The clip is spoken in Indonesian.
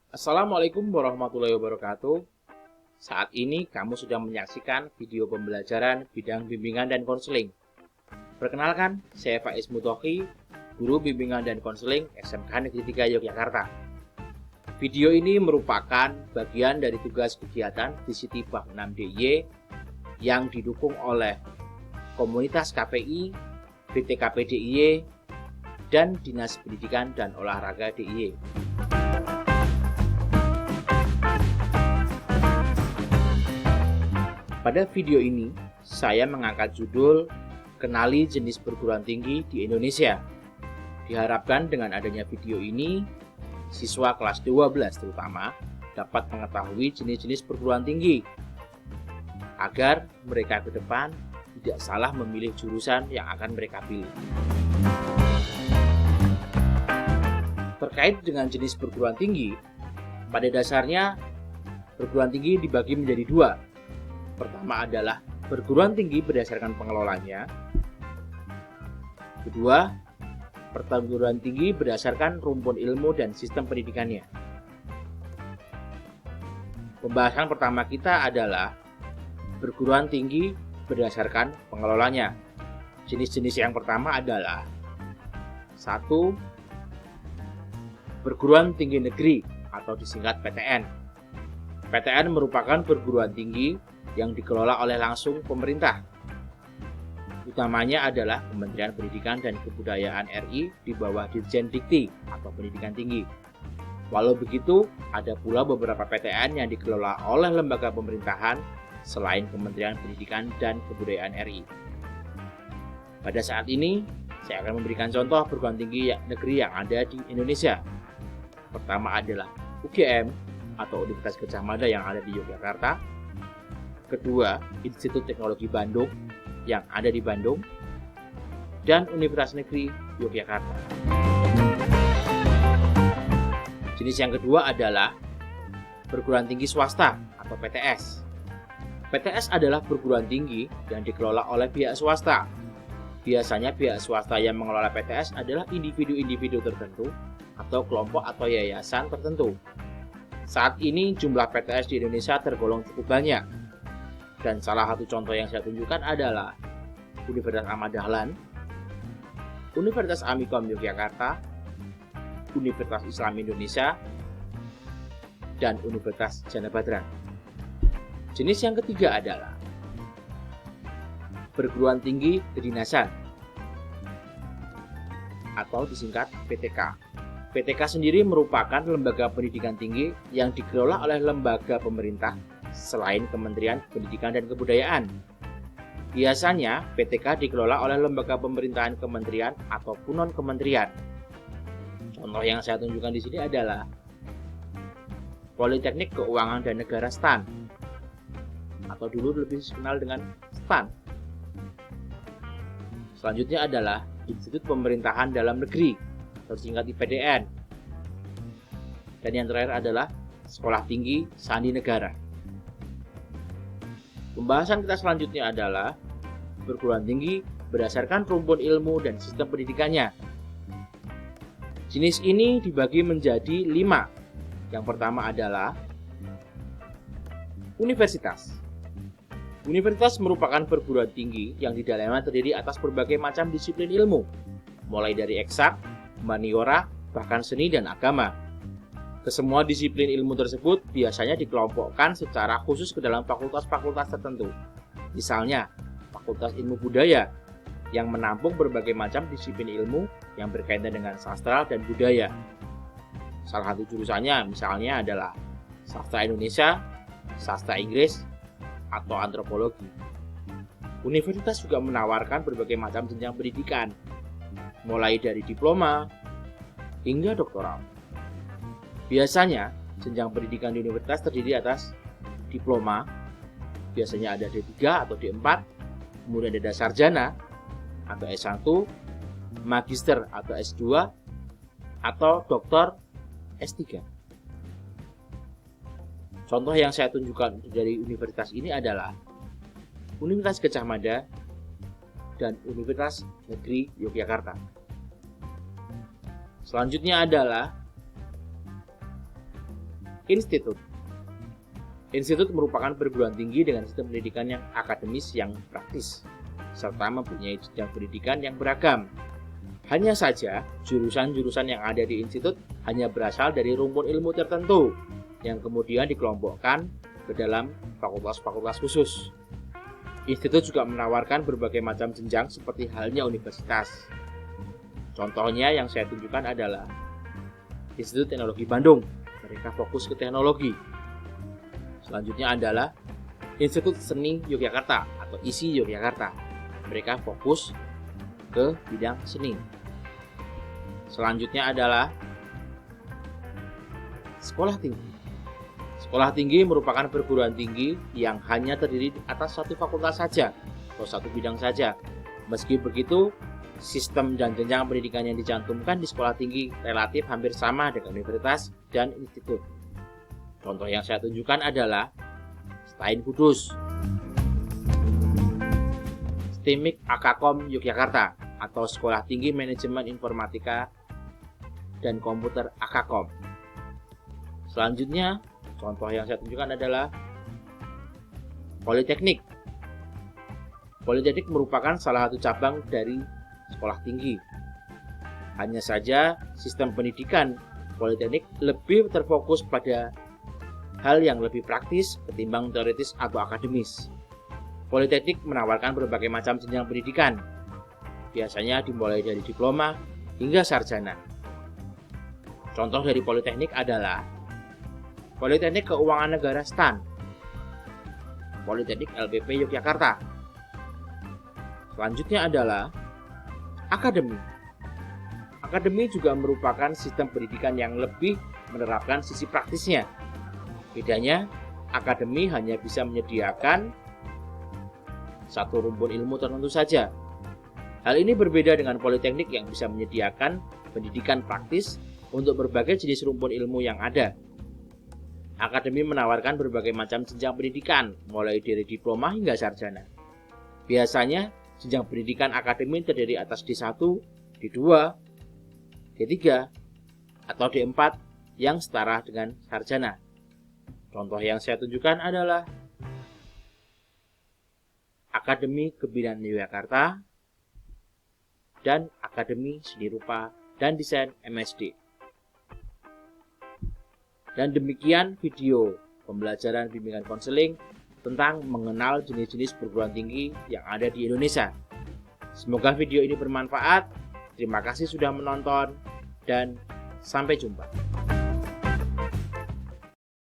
Assalamualaikum warahmatullahi wabarakatuh. Saat ini kamu sedang menyaksikan video pembelajaran bidang bimbingan dan konseling. Perkenalkan, saya Faiz Muthoki, Guru Bimbingan dan Konseling SMK Negeri 3 Yogyakarta. Video ini merupakan bagian dari tugas kegiatan di Siti Bab 6 DIY yang didukung oleh Komunitas KPI, BTKP DIY, dan Dinas Pendidikan dan Olahraga DIY. Pada video ini, saya mengangkat judul Kenali Jenis Perguruan Tinggi di Indonesia. Diharapkan dengan adanya video ini, siswa kelas 12 terutama dapat mengetahui jenis-jenis perguruan tinggi, agar mereka ke depan tidak salah memilih jurusan yang akan mereka pilih. Terkait dengan jenis perguruan tinggi, pada dasarnya perguruan tinggi dibagi menjadi dua. Pertama adalah perguruan tinggi berdasarkan pengelolanya. Kedua, perguruan tinggi berdasarkan rumpun ilmu dan sistem pendidikannya. Pembahasan pertama kita adalah perguruan tinggi berdasarkan pengelolanya. Jenis-jenis yang pertama adalah 1. Perguruan tinggi negeri atau disingkat PTN. PTN merupakan perguruan tinggi yang dikelola oleh langsung pemerintah. Utamanya adalah Kementerian Pendidikan dan Kebudayaan RI di bawah Dirjen Dikti atau Pendidikan Tinggi. Walau begitu, ada pula beberapa PTN yang dikelola oleh lembaga pemerintahan selain Kementerian Pendidikan dan Kebudayaan RI. Pada saat ini, saya akan memberikan contoh perguruan tinggi negeri yang ada di Indonesia. Pertama adalah UGM atau Universitas Gadjah Mada yang ada di Yogyakarta. Kedua, Institut Teknologi Bandung yang ada di Bandung, dan Universitas Negeri Yogyakarta. Jenis yang kedua adalah perguruan tinggi swasta atau PTS. PTS adalah perguruan tinggi yang dikelola oleh pihak swasta. Biasanya pihak swasta yang mengelola PTS adalah individu-individu tertentu atau kelompok atau yayasan tertentu. Saat ini jumlah PTS di Indonesia tergolong cukup banyak. Dan salah satu contoh yang saya tunjukkan adalah Universitas Ahmad Dahlan, Universitas Amikom Yogyakarta, Universitas Islam Indonesia, dan Universitas Jana Badran. Jenis yang ketiga adalah perguruan tinggi kedinasan atau disingkat PTK. PTK sendiri merupakan lembaga pendidikan tinggi yang dikelola oleh lembaga pemerintah selain Kementerian Pendidikan dan Kebudayaan. Biasanya PTK dikelola oleh lembaga pemerintahan kementerian ataupun non-kementerian. Contoh yang saya tunjukkan di sini adalah Politeknik Keuangan dan Negara STAN, atau dulu lebih dikenal dengan STAN. Selanjutnya adalah Institut Pemerintahan Dalam Negeri, atau singkat IPDN. Dan yang terakhir adalah Sekolah Tinggi Sandi Negara. Pembahasan kita selanjutnya adalah perguruan tinggi berdasarkan rumpun ilmu dan sistem pendidikannya. Jenis ini dibagi menjadi 5. Yang pertama adalah universitas. Universitas merupakan perguruan tinggi yang di dalamnya terdiri atas berbagai macam disiplin ilmu, mulai dari eksak, humaniora, bahkan seni dan agama. Kesemua disiplin ilmu tersebut biasanya dikelompokkan secara khusus ke dalam fakultas-fakultas tertentu. Misalnya, Fakultas Ilmu Budaya yang menampung berbagai macam disiplin ilmu yang berkaitan dengan sastra dan budaya. Salah satu jurusannya misalnya adalah sastra Indonesia, sastra Inggris, atau antropologi. Universitas juga menawarkan berbagai macam jenjang pendidikan, mulai dari diploma hingga doktoral. Biasanya, jenjang pendidikan di universitas terdiri atas diploma, biasanya ada D3 atau D4, kemudian ada sarjana atau S1, magister atau S2, atau doktor S3. Contoh yang saya tunjukkan dari universitas ini adalah Universitas Gadjah Mada dan Universitas Negeri Yogyakarta. Selanjutnya adalah Institut. Institut merupakan perguruan tinggi dengan sistem pendidikan yang akademis yang praktis, serta mempunyai jenjang pendidikan yang beragam. Hanya saja, jurusan-jurusan yang ada di institut hanya berasal dari rumpun ilmu tertentu, yang kemudian dikelompokkan ke dalam fakultas-fakultas khusus. Institut juga menawarkan berbagai macam jenjang seperti halnya universitas. Contohnya yang saya tunjukkan adalah Institut Teknologi Bandung, mereka fokus ke teknologi. Selanjutnya adalah Institut Seni Yogyakarta atau ISI Yogyakarta, mereka fokus ke bidang seni. Selanjutnya adalah Sekolah Tinggi. Sekolah tinggi merupakan perguruan tinggi yang hanya terdiri atas satu fakultas saja atau satu bidang saja. Meski begitu, sistem dan jenjang pendidikan yang dicantumkan di sekolah tinggi relatif hampir sama dengan universitas dan institut. Contoh yang saya tunjukkan adalah STAIN Kudus, STIMIK Akakom Yogyakarta atau Sekolah Tinggi Manajemen Informatika dan Komputer Akakom. Selanjutnya, contoh yang saya tunjukkan adalah Politeknik. Politeknik merupakan salah satu cabang dari sekolah tinggi. Hanya saja sistem pendidikan Politeknik lebih terfokus pada hal yang lebih praktis ketimbang teoritis atau akademis. Politeknik menawarkan berbagai macam jenjang pendidikan, biasanya dimulai dari diploma hingga sarjana. Contoh dari Politeknik adalah Politeknik Keuangan Negara STAN, Politeknik LPP Yogyakarta. Selanjutnya adalah Akademi. Akademi juga merupakan sistem pendidikan yang lebih menerapkan sisi praktisnya. Bedanya, akademi hanya bisa menyediakan satu rumpun ilmu tertentu saja. Hal ini berbeda dengan Politeknik yang bisa menyediakan pendidikan praktis untuk berbagai jenis rumpun ilmu yang ada. Akademi menawarkan berbagai macam jenjang pendidikan, mulai dari diploma hingga sarjana. Biasanya, jenjang pendidikan akademi terdiri atas D1, D2, D3, atau D4 yang setara dengan sarjana. Contoh yang saya tunjukkan adalah Akademi Kebidanan Yogyakarta dan Akademi Seni Rupa dan Desain MSD. Dan demikian video pembelajaran bimbingan konseling tentang mengenal jenis-jenis perguruan tinggi yang ada di Indonesia. Semoga video ini bermanfaat. Terima kasih sudah menonton dan sampai jumpa.